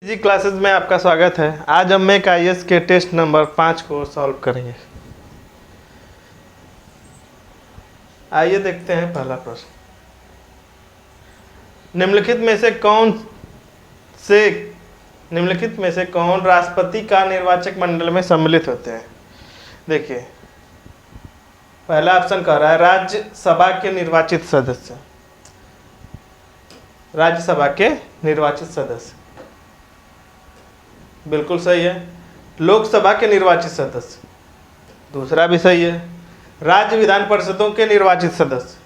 जी classes में आपका स्वागत है। आज हम मेक आईएएस के टेस्ट नंबर 5 को सॉल्व करेंगे। आइए देखते हैं पहला प्रश्न। निम्नलिखित में से कौन राष्ट्रपति का निर्वाचक मंडल में सम्मिलित होते हैं। देखिए, पहला ऑप्शन कह रहा है राज्यसभा के निर्वाचित सदस्य। राज्यसभा के निर्वाचित सदस्य बिल्कुल सही है। लोकसभा के निर्वाचित सदस्य, दूसरा भी सही है। राज्य विधान परिषदों के निर्वाचित सदस्य,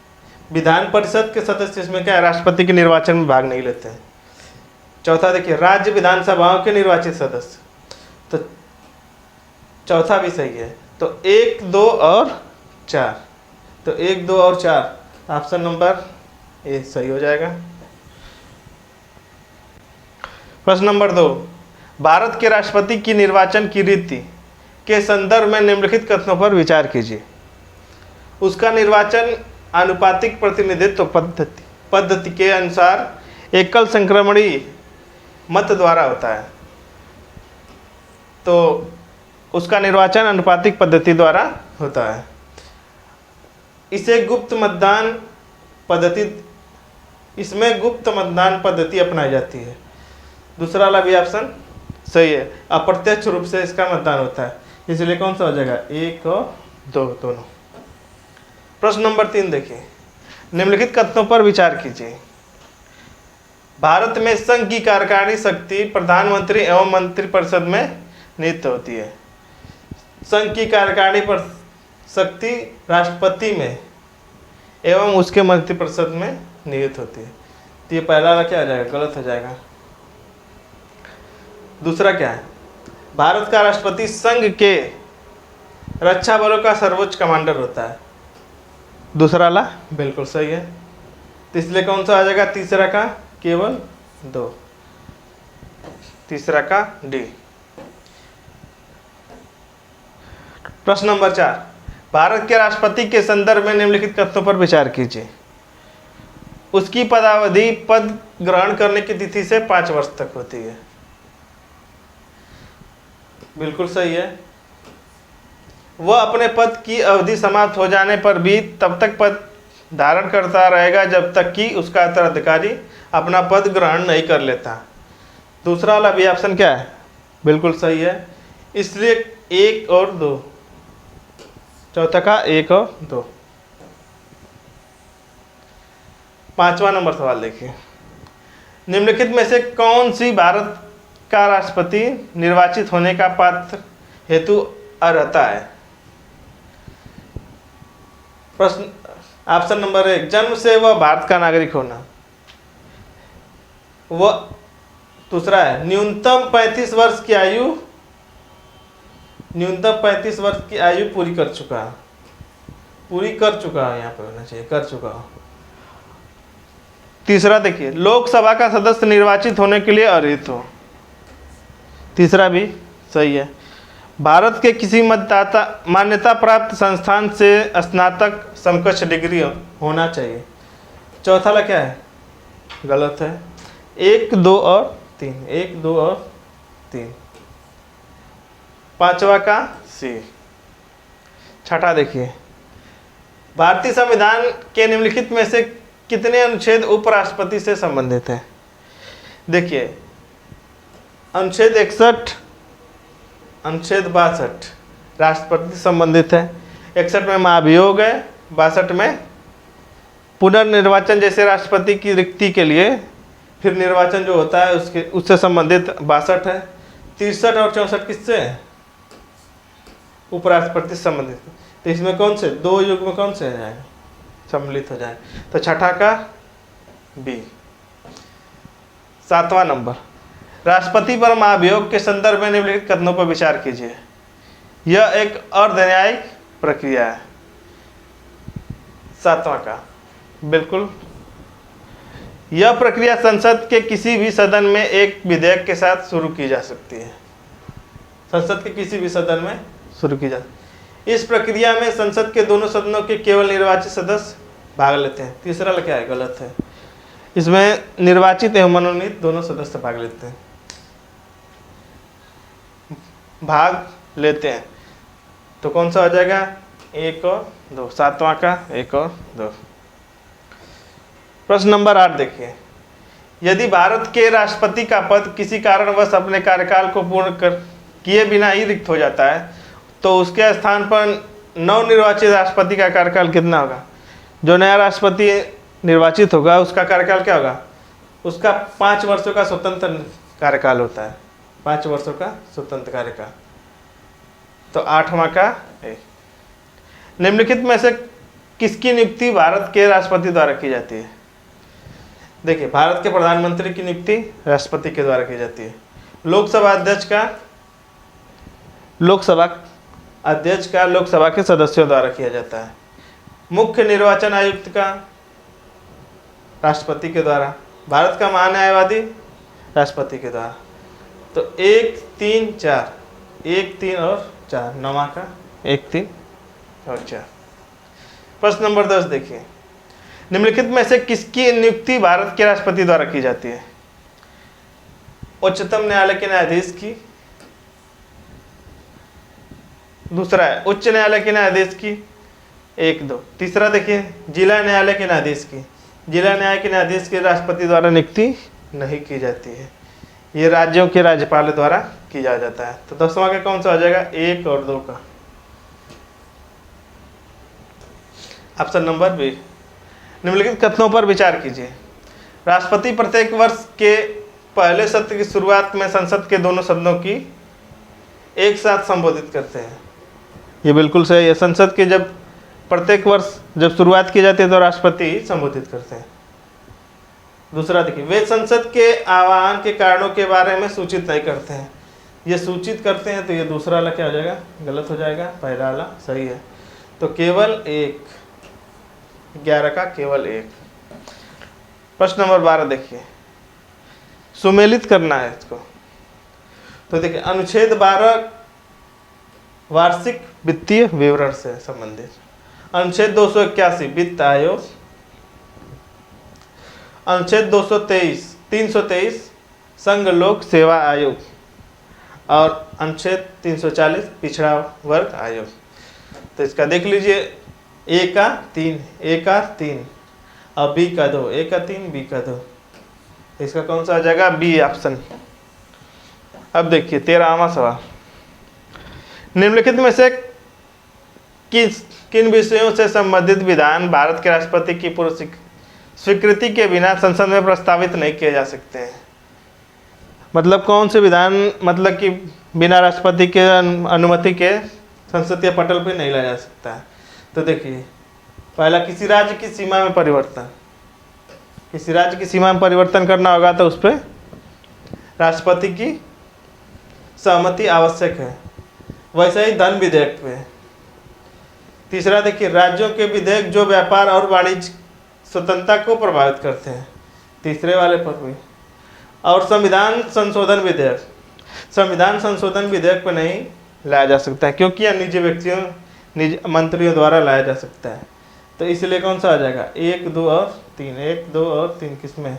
विधान परिषद के सदस्य इसमें क्या है, राष्ट्रपति के निर्वाचन में भाग नहीं लेते हैं। चौथा देखिए, राज्य विधानसभाओं के निर्वाचित सदस्य, तो चौथा भी सही है। तो 1, 2 और 4, तो 1, 2 और 4 ऑप्शन नंबर ए सही हो जाएगा। प्रश्न नंबर 2, भारत के राष्ट्रपति की निर्वाचन की रीति के संदर्भ में निम्नलिखित कथनों पर विचार कीजिए। उसका निर्वाचन आनुपातिक प्रतिनिधित्व पद्धति के अनुसार एकल संक्रमणी मत द्वारा होता है। तो उसका निर्वाचन अनुपातिक पद्धति द्वारा होता है। इसमें गुप्त मतदान पद्धति अपनाई जाती है। दूसरा वाला भी ऑप्शन सही है। अप्रत्यक्ष रूप से इसका मतदान होता है, इसलिए कौन सा हो जाएगा, 1 और 2 दोनों। प्रश्न नंबर 3 देखिए, निम्नलिखित कथनों पर विचार कीजिए। भारत में संघ की कार्यकारी शक्ति प्रधानमंत्री एवं मंत्रिपरिषद में नियुक्त होती है। संघ की कार्यकारी शक्ति राष्ट्रपति में एवं उसके मंत्रिपरिषद में नियुक्त होती है। तो ये पहला वाला क्या हो जाएगा, गलत हो जाएगा। दूसरा क्या है, भारत का राष्ट्रपति संघ के रक्षा बलों का सर्वोच्च कमांडर होता है। दूसरा वाला बिल्कुल सही है। तो इसलिए कौन सा आ जाएगा, तीसरा का केवल 2, तीसरा का डी। प्रश्न नंबर 4, भारत के राष्ट्रपति के संदर्भ में निम्नलिखित कथनों पर विचार कीजिए। उसकी पदावधि पद ग्रहण करने की तिथि से 5 वर्ष तक होती है। बिल्कुल सही है। वह अपने पद की अवधि समाप्त हो जाने पर भी तब तक पद धारण करता रहेगा जब तक कि उसका उत्तराधिकारी अपना पद ग्रहण नहीं कर लेता। दूसरा वाला भी ऑप्शन क्या है, बिल्कुल सही है। इसलिए 1 और 2, चौथा का 1 और 2। 5वां नंबर सवाल देखिए, निम्नलिखित में से कौन सी भारत का राष्ट्रपति निर्वाचित होने का पात्र हेतु अर्हता है। प्रश्न ऑप्शन नंबर 1, जन्म से वह भारत का नागरिक होना। वह दूसरा है न्यूनतम 35 वर्ष की आयु, न्यूनतम 35 वर्ष की आयु पूरी कर चुका है, यहाँ पर होना चाहिए, कर चुका हो। तीसरा देखिए, लोकसभा का सदस्य निर्वाचित होने के लिए अर्हता हो। तीसरा भी सही है। भारत के किसी मान्यता प्राप्त संस्थान से स्नातक समकक्ष डिग्री होना चाहिए। चौथा वाला क्या है, गलत है। 1, 2 और 3, 1, 2 और 3। 5वां का सी। छठा देखिए, भारतीय संविधान के निम्नलिखित में से कितने अनुच्छेद उपराष्ट्रपति से संबंधित हैं। देखिए, अनुच्छेद 61, अनुच्छेद 62 राष्ट्रपति से संबंधित है। 61 में महाभियोग है, 62 में पुनर्निर्वाचन जैसे राष्ट्रपति की रिक्ति के लिए फिर निर्वाचन जो होता है उससे संबंधित 62 है। 63 और 64 किससे है, उपराष्ट्रपति से संबंधित। तो इसमें कौन से 2 युग में कौन से जाएगा, सम्मिलित हो जाए। तो छठा का बी। 7वां नंबर, राष्ट्रपति पर महाभियोग के संदर्भ में निम्नलिखित कथनों पर विचार कीजिए। यह एक अर्धन्यायिक प्रक्रिया है। 7वां का बिल्कुल, यह प्रक्रिया संसद के किसी भी सदन में एक विधेयक के साथ शुरू की जा सकती है। संसद के किसी भी सदन में शुरू की जा सकती है। इस प्रक्रिया में संसद के दोनों सदनों के केवल निर्वाचित सदस्य भाग लेते हैं। तीसरा क्या है, गलत है। इसमें निर्वाचित एवं मनोनीत दोनों सदस्य भाग लेते हैं। भाग लेते हैं। तो कौन सा हो जाएगा? 1 और 2, 7वां का 1 और 2। प्रश्न नंबर 8 देखिए, यदि भारत के राष्ट्रपति का पद किसी कारणवश अपने कार्यकाल को पूर्ण कर किए बिना ही रिक्त हो जाता है तो उसके स्थान पर नवनिर्वाचित राष्ट्रपति का कार्यकाल कितना होगा? जो नया राष्ट्रपति निर्वाचित होगा उसका कार्यकाल क्या होगा? उसका 5 वर्षों का स्वतंत्र कार्यकाल होता है, 5 वर्षों का स्वतंत्र कार्यकाल। तो 8वां का ए। निम्नलिखित में से किसकी नियुक्ति भारत के राष्ट्रपति द्वारा की जाती है? देखिए, भारत के प्रधानमंत्री की नियुक्ति राष्ट्रपति के द्वारा की जाती है। लोकसभा अध्यक्ष का लोकसभा के सदस्यों द्वारा किया जाता है। मुख्य निर्वाचन आयुक्त का राष्ट्रपति के द्वारा। भारत का महान्यायवादी राष्ट्रपति के द्वारा। तो 1, 3, 4, 1, 3 और 4, 9वां का 1, 3 और 4। प्रश्न नंबर 10 देखिए, निम्नलिखित में से किसकी नियुक्ति भारत के राष्ट्रपति द्वारा की जाती है? उच्चतम न्यायालय के न्यायाधीश की। दूसरा है उच्च न्यायालय के न्यायाधीश की, 1, 2। तीसरा देखिए जिला न्यायालय के न्यायाधीश की। जिला न्याय के न्यायाधीश के राष्ट्रपति द्वारा नियुक्ति नहीं की जाती है, ये राज्यों के राज्यपाल द्वारा किया जाता है। तो 10वां का कौन सा हो जाएगा? 1 और 2 का। Option number B. निम्नलिखित कथनों पर विचार कीजिए। राष्ट्रपति प्रत्येक वर्ष के पहले सत्र की शुरुआत में संसद के दोनों सदनों की एक साथ संबोधित करते हैं। ये बिल्कुल सही है। संसद के जब प्रत्येक वर्ष जब शुरुआत की जाती है तो राष्ट्रपति संबोधित करते हैं। दूसरा देखिए, वे संसद के आह्वान के कारणों के बारे में सूचित नहीं करते हैं। ये सूचित करते हैं, तो ये दूसरा वाला क्या हो जाएगा? गलत हो जाएगा। पहला वाला सही है। तो केवल 1, 11 का केवल 1। प्रश्न नंबर 12 देखिए, सुमेलित करना है इसको। तो देखिए, अनुच्छेद 12 वार्षिक वित्तीय विवरण से संबंधित। अनुच्छेद 281 वित्त आयोग। अनुच्छेद 323 संघ लोक सेवा आयोग और अनुच्छेद 340 पिछड़ा वर्ग आयोग। तो इसका देख लीजिए, ए का 3 और बी का 2, ए का 3 बी का 2। इसका कौन सा आ जाएगा? B option. अब देखिए 13वां सवाल, निम्नलिखित में से किन विषयों से संबंधित विधान भारत के राष्ट्रपति की पूर्व स्वीकृति के बिना संसद में प्रस्तावित नहीं किए जा सकते हैं? मतलब कौन से विधान मतलब कि बिना राष्ट्रपति के अनुमति के संसद के पटल पर नहीं लाया जा सकता है? तो देखिए, पहला किसी राज्य की सीमा में परिवर्तन। किसी राज्य की सीमा में परिवर्तन करना होगा तो उस पर राष्ट्रपति की सहमति आवश्यक है। वैसे ही धन विधेयक पे। तीसरा देखिए, राज्यों के विधेयक जो व्यापार और वाणिज्य स्वतंत्रता को प्रभावित करते हैं, तीसरे वाले पर भी। और संविधान संशोधन विधेयक, संविधान संशोधन विधेयक पर नहीं लाया जा सकता है क्योंकि यह निजी मंत्रियों द्वारा लाया जा सकता है। तो इसलिए कौन सा आ जाएगा? 1, 2 और 3, 1, 2 और 3 किसमें?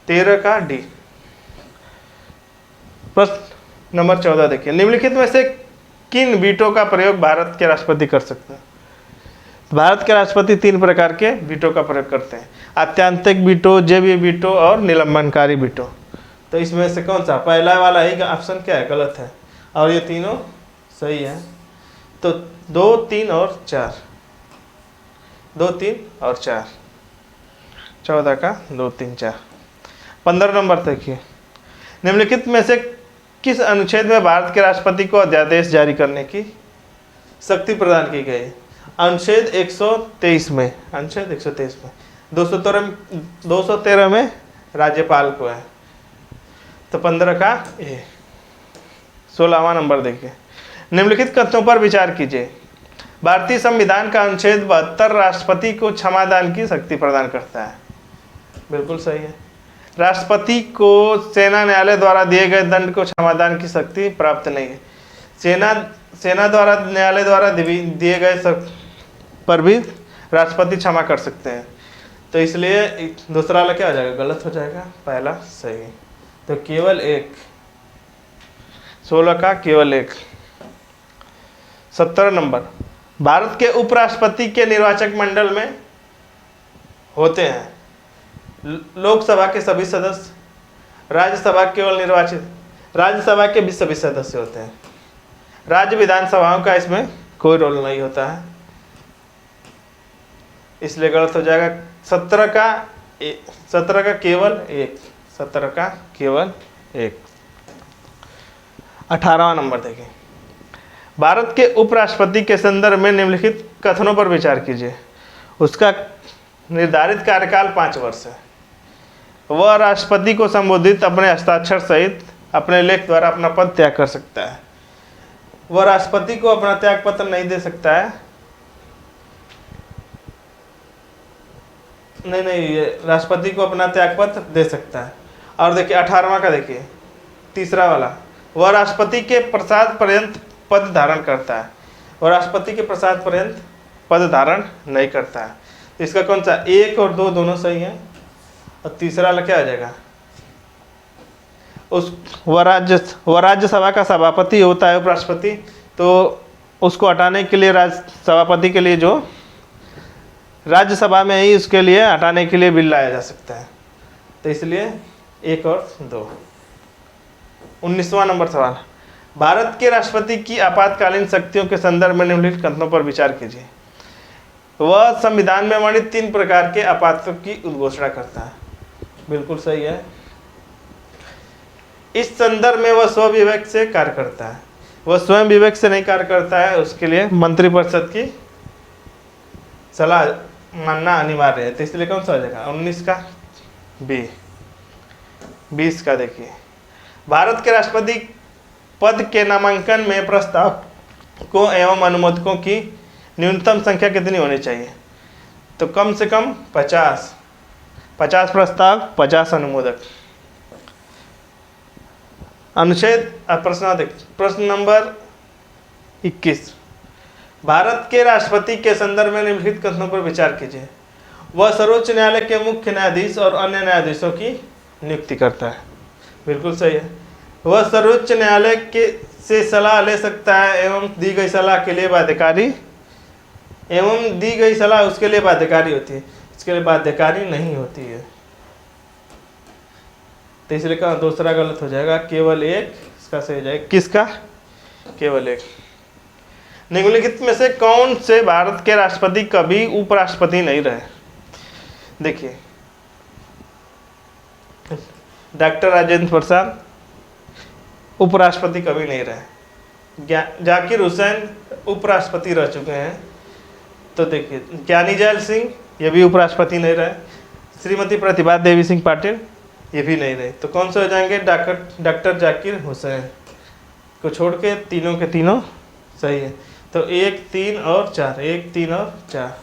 13 का डी। प्रश्न नंबर 14 देखिए, निम्नलिखित में से किन वीटो का प्रयोग भारत के राष्ट्रपति कर सकते हैं? भारत के राष्ट्रपति 3 प्रकार के वीटो का प्रयोग करते हैं: आत्यांतिक वीटो, जैवीय वीटो और निलंबनकारी वीटो। तो इसमें से कौन सा? पहला वाला ही ऑप्शन क्या है? गलत है। और ये तीनों सही है। तो 2, 3 और 4, 2, 3 और 4, 14 का 2, 3, 4। 15 नंबर देखिए, निम्नलिखित में से किस अनुच्छेद में भारत के राष्ट्रपति को अध्यादेश जारी करने की शक्ति प्रदान की गई? अनुच्छेद 123 में, अनुच्छेद 123 में। 213 में राज्यपाल को है। तो 15 का ए। 16वां नंबर देखिए, निम्नलिखित कथनों पर विचार कीजिए। भारतीय संविधान का अनुच्छेद 72 राष्ट्रपति को क्षमादान की शक्ति प्रदान करता है। बिल्कुल सही है। राष्ट्रपति को सेना न्यायालय द्वारा दिए गए दंड को क्षमादान की शक्ति प्राप्त नहीं है। सेना द्वारा न्यायालय द्वारा दिए गए पर भी राष्ट्रपति क्षमा कर सकते हैं। तो इसलिए दूसरा वाला क्या हो जाएगा? गलत हो जाएगा। पहला सही। तो केवल 1 16 का केवल एक। 17 नंबर, भारत के उपराष्ट्रपति के निर्वाचक मंडल में होते हैं लोकसभा के सभी सदस्य, राज्यसभा केवल निर्वाचित, राज्यसभा के भी सभी सदस्य होते हैं, राज्य विधानसभाओं का इसमें कोई रोल नहीं होता है, इसलिए गलत हो जाएगा। 17 का केवल एक, 17 का केवल एक। 18वां नंबर देखिए, भारत के उपराष्ट्रपति के संदर्भ में निम्नलिखित कथनों पर विचार कीजिए। उसका निर्धारित कार्यकाल 5 वर्ष है। वह राष्ट्रपति को संबोधित अपने हस्ताक्षर सहित अपने लेख द्वारा अपना पद त्याग कर सकता है। वह राष्ट्रपति को अपना त्याग पत्र नहीं दे सकता है, नहीं, राष्ट्रपति को अपना त्याग पत्र दे सकता है। और देखिए 18वां का देखिए, तीसरा वाला, वह राष्ट्रपति के प्रसाद पर्यंत पद धारण करता है। वह राष्ट्रपति के प्रसाद पर्यंत पद धारण नहीं करता है। तो इसका कौन सा, 1 और 2 दोनों सही है। और तीसरा वाला क्या आ जाएगा, वह राज्यसभा का सभापति होता है उपराष्ट्रपति, तो उसको हटाने के लिए सभापति के लिए जो राज्यसभा में ही उसके लिए हटाने के लिए बिल लाया जा सकता है। तो इसलिए 1 और 2। 19वां नंबर सवाल, भारत के राष्ट्रपति की आपातकालीन शक्तियों के संदर्भ में निम्नलिखित कथनों पर विचार कीजिए। वह संविधान में वर्णित 3 प्रकार के आपातों की उद्घोषणा करता है। बिल्कुल सही है। इस संदर्भ में वह स्वविवेक से कार्य करता है। वह स्वयं विवेक से नहीं कार्य करता है, उसके लिए मंत्रिपरिषद की सलाह मानना अनिवार्य है। तो इसलिए कौन सा हो जाएगा, 19 का बी। 20 का देखिए, भारत के राष्ट्रपति पद के नामांकन में प्रस्ताव को एवं अनुमोदकों की न्यूनतम संख्या कितनी होनी चाहिए। तो कम से कम 50 प्रस्ताव, 50 अनुमोदक। अनुच्छेद प्रश्न नंबर 21, भारत के राष्ट्रपति के संदर्भ में निम्नलिखित कथनों पर विचार कीजिए। वह सर्वोच्च न्यायालय के मुख्य न्यायाधीश और अन्य न्यायाधीशों की नियुक्ति करता है। बिल्कुल सही है। वह सर्वोच्च न्यायालय से सलाह ले सकता है एवं दी गई सलाह के लिए बाध्यकारी, एवं दी गई सलाह उसके लिए बाध्यकारी होती है, इसके लिए बाध्यकारी नहीं होती है। तो इसलिए का दूसरा गलत हो जाएगा, केवल एक इसका सही हो जाएगा। किसका, केवल एक। निम्नलिखित में से कौन से भारत के राष्ट्रपति कभी उपराष्ट्रपति नहीं रहे। देखिए, डॉक्टर राजेंद्र प्रसाद उपराष्ट्रपति कभी नहीं रहे। जाकिर हुसैन उपराष्ट्रपति रह चुके हैं। तो देखिए, ज्ञानी जैल सिंह ये भी उपराष्ट्रपति नहीं रहे। श्रीमती प्रतिभा देवी सिंह पाटिल ये भी नहीं रहे। तो कौन से हो जाएंगे, डॉक्टर जाकिर हुसैन को छोड़ के तीनों के तीनों सही है। तो 1, 3 और 4, 1, 3 और 4,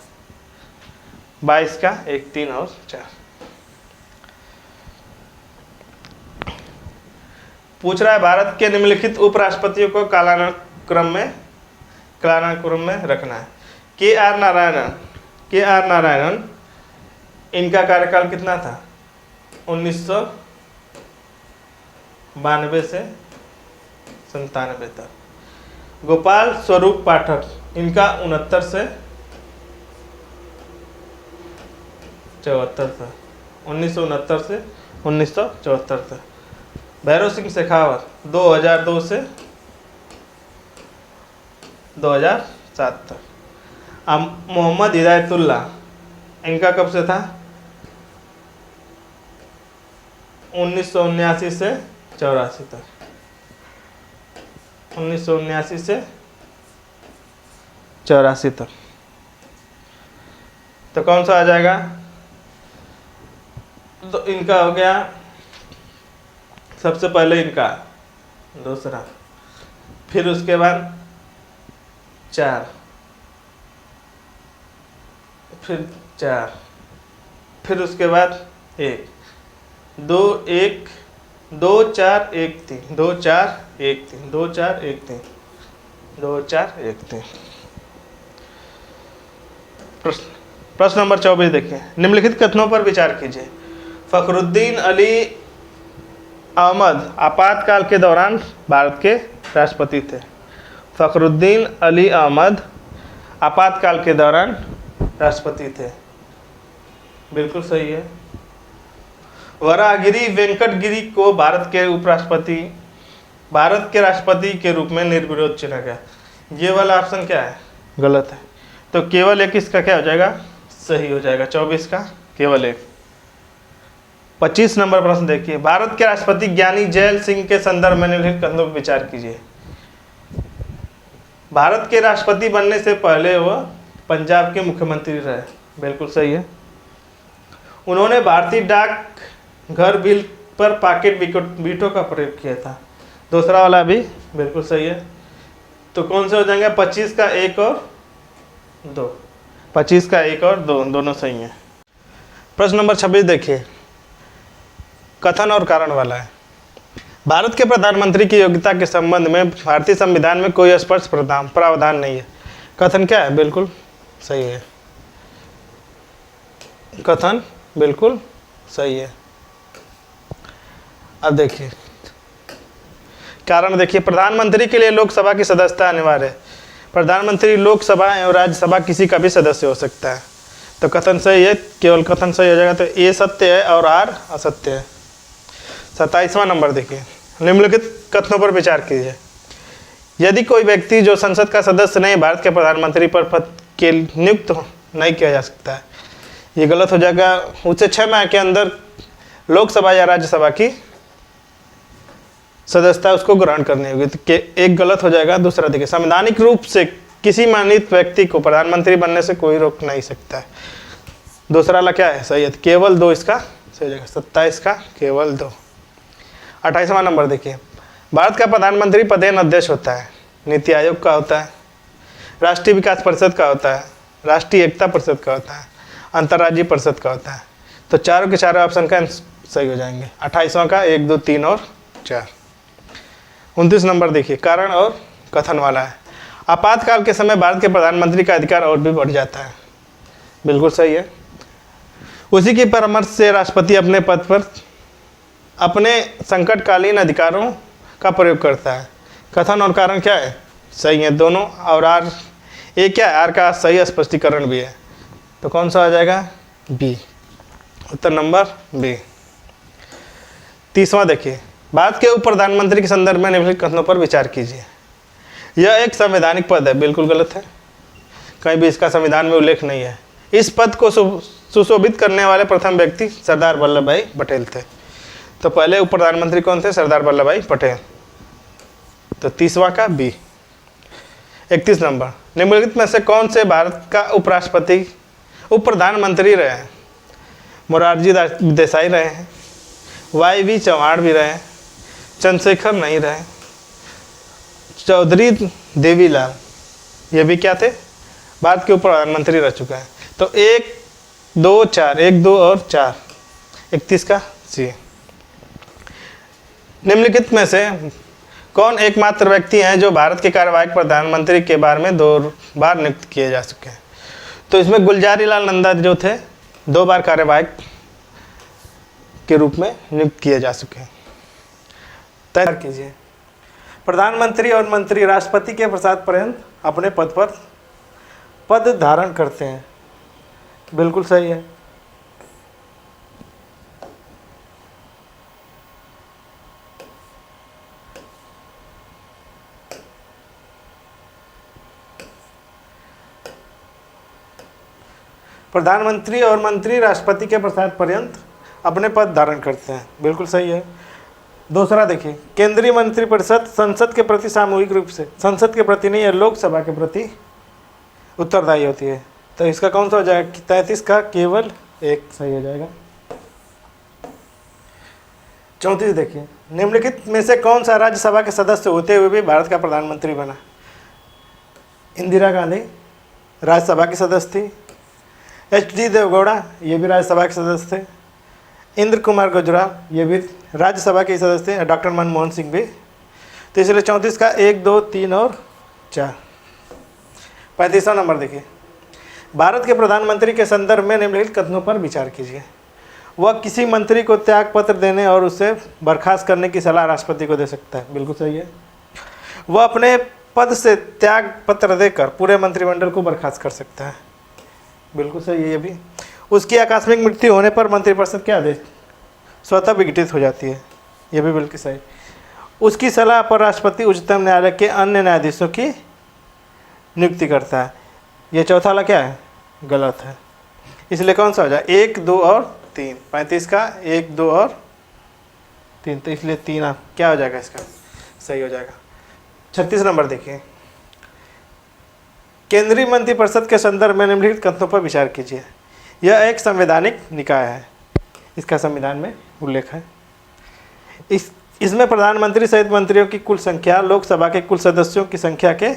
22 का 1, 3 और 4। पूछ रहा है, भारत के निम्नलिखित उपराष्ट्रपतियों को कालानुक्रम में रखना है। के.आर. नारायणन, इनका कार्यकाल कितना था, 1992 से 97 तक। गोपाल स्वरूप पाठक, इनका 69 से 74 तक, 1969 से 1974 तक। भैरव सिंह शेखावत 2002 से 2007 तक। मोहम्मद हिदायतुल्लाह, इनका कब से था, 1979 से 84 तक, 1979 से 84 तक। तो कौन सा आ जाएगा, तो इनका हो गया सबसे पहले इनका, दूसरा, फिर उसके बाद 4, फिर 4, फिर उसके बाद 1, 2, 1, 2, 4, 1, 3, 2, 4, 1, 3, 2, 4, 1, 3, 2, 4, 1, 3। प्रश्न नंबर 24 देखिए, निम्नलिखित कथनों पर विचार कीजिए। फखरुद्दीन अली अहमद आपातकाल के दौरान भारत के राष्ट्रपति थे? फखरुद्दीन अली अहमद आपातकाल के दौरान राष्ट्रपति थे। बिल्कुल सही है। वराहगिरी वेंकटगिरी को भारत के राष्ट्रपति के रूप में निर्विरोध चुना गया। ये वाला ऑप्शन क्या है? गलत है। तो केवल एक इसका क्या हो जाएगा? सही हो जाएगा। 24 का केवल एक। 25 नंबर प्रश्न देखिए, भारत के राष्ट्रपति ज्ञानी जैल सिंह के संदर्भ में निम्नलिखित कथनों पर विचार कीजिए। भारत के राष्ट्रपति बनने से पहले वह पंजाब के मुख्यमंत्री रहे। बिल्कुल सही है। उन्होंने भारतीय डाक घर बिल पर पॉकेट वीटो का प्रयोग किया था। दूसरा वाला भी बिल्कुल सही है। तो कौन से हो जाएंगे? 25 का एक और 2। 25 का एक और 2 दोनों सही हैं। प्रश्न नंबर 26 देखिए, कथन और कारण वाला है। भारत के प्रधानमंत्री की योग्यता के संबंध में भारतीय संविधान में कोई स्पष्ट प्रावधान नहीं है। कथन क्या है? बिल्कुल सही है। कथन बिल्कुल सही है। अब देखिए कारण देखिए, प्रधानमंत्री के लिए लोकसभा की सदस्यता अनिवार्य है। प्रधानमंत्री लोकसभा एवं राज्यसभा किसी का भी सदस्य हो सकता है। तो कथन सही है, केवल कथन सही हो जाएगा। तो ए सत्य है और आर असत्य है। 27वां नंबर देखिए, निम्नलिखित कथनों पर विचार कीजिए। यदि कोई व्यक्ति जो संसद का सदस्य नहीं भारत के प्रधानमंत्री पर पद के नियुक्त नहीं किया जा सकता है। ये गलत हो जाएगा। उसे 6 माह के अंदर लोकसभा या राज्यसभा की सदस्यता उसको ग्रहण करनी होगी। तो एक गलत हो जाएगा। दूसरा देखिए, संवैधानिक रूप से किसी मनोनीत व्यक्ति को प्रधानमंत्री बनने से कोई रोक नहीं सकता है। दूसरा वाला क्या है? सही है। केवल 2 इसका सही हो जाएगा। 27 का केवल 2। 28वां नंबर देखिए, भारत का प्रधानमंत्री पदेन अध्यक्ष होता है। नीति आयोग का होता है, राष्ट्रीय विकास परिषद का होता है, राष्ट्रीय एकता परिषद का होता है, अंतर्राज्यीय परिषद का होता है। तो चारों के चारों ऑप्शन का सही हो जाएंगे। 28वां का 1, 2, 3 और 4। 29 नंबर देखिए, कारण और कथन वाला है। आपातकाल के समय भारत के प्रधानमंत्री का अधिकार और भी बढ़ जाता है। बिल्कुल सही है। उसी के परामर्श से राष्ट्रपति अपने पद पर अपने संकटकालीन अधिकारों का प्रयोग करता है। कथन और कारण क्या है? सही है दोनों। और आर ए क्या है? आर का सही स्पष्टीकरण भी है। तो कौन सा आ जाएगा? बी। उत्तर नंबर बी। 30वां देखिए, भारत के उप प्रधानमंत्री के संदर्भ में निम्नलिखित कथनों पर विचार कीजिए। यह एक संवैधानिक पद है। बिल्कुल गलत है। कहीं भी इसका संविधान में उल्लेख नहीं है। इस पद को सुशोभित करने वाले प्रथम व्यक्ति सरदार वल्लभ भाई पटेल थे। तो पहले उप प्रधानमंत्री कौन थे? सरदार वल्लभ भाई पटेल। तो 30वां का बी। 31 नंबर, निम्नलिखित में से कौन से भारत का उप प्रधानमंत्री रहे हैं? मोरारजी देसाई रहे हैं, YV चौहान भी रहे, चंद्रशेखर नहीं रहे, चौधरी देवीलाल ये भी क्या थे? भारत के उप प्रधानमंत्री रह चुका है। तो 1, 2, 4, 1, 2 और 4। 31 का सी। निम्नलिखित में से कौन एकमात्र व्यक्ति हैं जो भारत के कार्यवाहक प्रधानमंत्री के बारे में 2 बार नियुक्त किए जा चुके हैं? तो इसमें गुलजारी लाल नंदा जो थे 2 बार कार्यवाहक के रूप में नियुक्त किए जा चुके हैं। तय कीजिए। प्रधानमंत्री और मंत्री राष्ट्रपति के प्रसाद पर्यंत अपने पद धारण करते हैं। बिल्कुल सही है। प्रधानमंत्री और मंत्री राष्ट्रपति के प्रसाद पर्यंत अपने पद धारण करते हैं। बिल्कुल सही है। दूसरा देखिए, केंद्रीय मंत्रिपरिषद संसद के प्रति सामूहिक रूप से, संसद के प्रति नहीं है, लोकसभा के प्रति उत्तरदायी होती है। तो इसका कौन सा हो जाएगा? 33 का केवल 1 सही हो जाएगा। 34 देखिए, निम्नलिखित में से कौन सा राज्यसभा के सदस्य होते हुए भी भारत का प्रधानमंत्री बना? इंदिरा गांधी राज्यसभा की सदस्य थी। HD देवगौड़ा ये भी राज्यसभा के सदस्य थे। इंद्र कुमार गुजराल ये भी राज्यसभा के सदस्य थे। डॉक्टर मनमोहन सिंह भी। तो इसलिए 34 का 1, 2, 3 और 4। 35वां नंबर देखिए, भारत के प्रधानमंत्री के संदर्भ में निम्नलिखित कथनों पर विचार कीजिए। वह किसी मंत्री को त्याग पत्र देने और उसे बर्खास्त करने की सलाह राष्ट्रपति को दे सकता है। बिल्कुल सही है। वह अपने पद से त्याग पत्र देकर पूरे मंत्रिमंडल को बर्खास्त कर सकता है। बिल्कुल सही है ये भी। उसकी आकस्मिक मृत्यु होने पर मंत्रिपरिषद क्या आदेश स्वतः विघटित हो जाती है। ये भी बिल्कुल सही। उसकी सलाह पर राष्ट्रपति उच्चतम न्यायालय के अन्य न्यायाधीशों की नियुक्ति करता है। ये चौथा वाला क्या है, गलत है। इसलिए कौन सा हो जाए, 1, 2 और 3। 35 का 1, 2 और 3, तो इसलिए 3 आप क्या हो जाएगा, इसका सही हो जाएगा। 36 नंबर देखिए, केंद्रीय मंत्रिपरिषद के संदर्भ में निम्नलिखित कथनों पर विचार कीजिए। यह एक संवैधानिक निकाय है, इसका संविधान में उल्लेख है। इसमें प्रधानमंत्री सहित मंत्रियों की कुल संख्या लोकसभा के कुल सदस्यों की संख्या के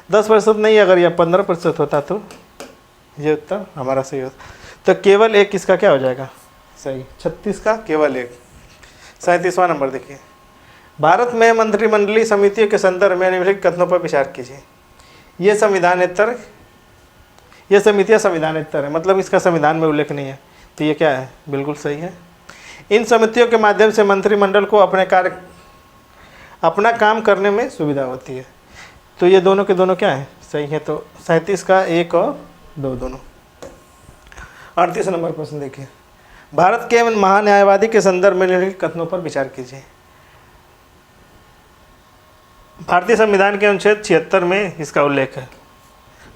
10% नहीं, अगर यह 15% होता तो ये उत्तर हमारा सही होता। तो केवल एक इसका क्या हो जाएगा, सही। 36 का केवल एक। 37वां नंबर देखिए, भारत में मंत्रिमंडलीय समितियों के संदर्भ में निम्नलिखित कथनों पर विचार कीजिए। ये संविधानेतर, ये समितियाँ संविधानेतर है, मतलब इसका संविधान में उल्लेख नहीं है, तो ये क्या है, बिल्कुल सही है। इन समितियों के माध्यम से मंत्रिमंडल को अपना काम करने में सुविधा होती है। तो ये दोनों के दोनों क्या है, सही है। तो 37 का 1 और 2 दोनों। 38 नंबर प्रश्न देखिए, भारत के महान्यायवादी के संदर्भ में निम्नलिखित कथनों पर विचार कीजिए। भारतीय संविधान के अनुच्छेद 76 में इसका उल्लेख है।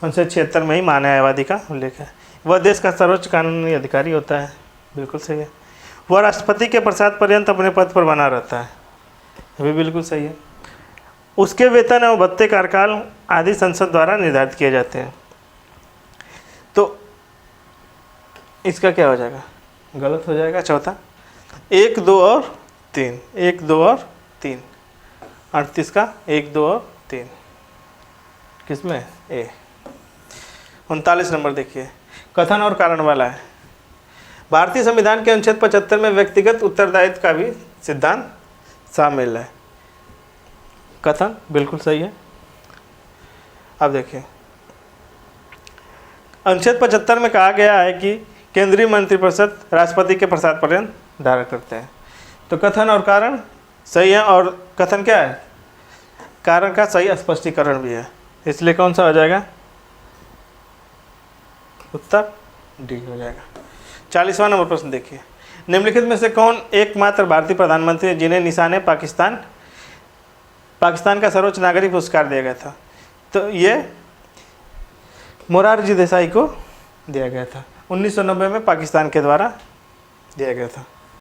अनुच्छेद 76 में ही महान्यायवादी का उल्लेख है। वह देश का सर्वोच्च कानूनी अधिकारी होता है, बिल्कुल सही है। वह राष्ट्रपति के प्रसाद पर्यंत अपने पद पर बना रहता है, ये भी बिल्कुल सही है। उसके वेतन एवं भत्ते, कार्यकाल आदि संसद द्वारा निर्धारित किए जाते हैं। तो इसका क्या हो जाएगा, गलत हो जाएगा। चौथा 1, 2 और 3, 1, 2 और 3। 38 का 1, 2 और 3 किसमें, ए। 39 नंबर देखिए, कथन और कारण वाला है। भारतीय संविधान के अनुच्छेद 75 में व्यक्तिगत उत्तरदायित्व का भी सिद्धांत शामिल है। कथन बिल्कुल सही है। अब देखिए, अनुच्छेद 75 में कहा गया है कि केंद्रीय मंत्रिपरिषद राष्ट्रपति के प्रसाद पर्यंत धारण करते हैं। तो कथन और कारण सही है, और कथन क्या है, कारण का सही स्पष्टीकरण भी है, इसलिए कौन सा हो जाएगा, उत्तर डी हो जाएगा। 40वां नंबर प्रश्न देखिए, निम्नलिखित में से कौन एकमात्र भारतीय प्रधानमंत्री है जिन्हें निशाने पाकिस्तान का सर्वोच्च नागरिक पुरस्कार दिया गया था। तो ये मोरारजी देसाई को दिया गया था, 1990 में पाकिस्तान के द्वारा दिया गया था।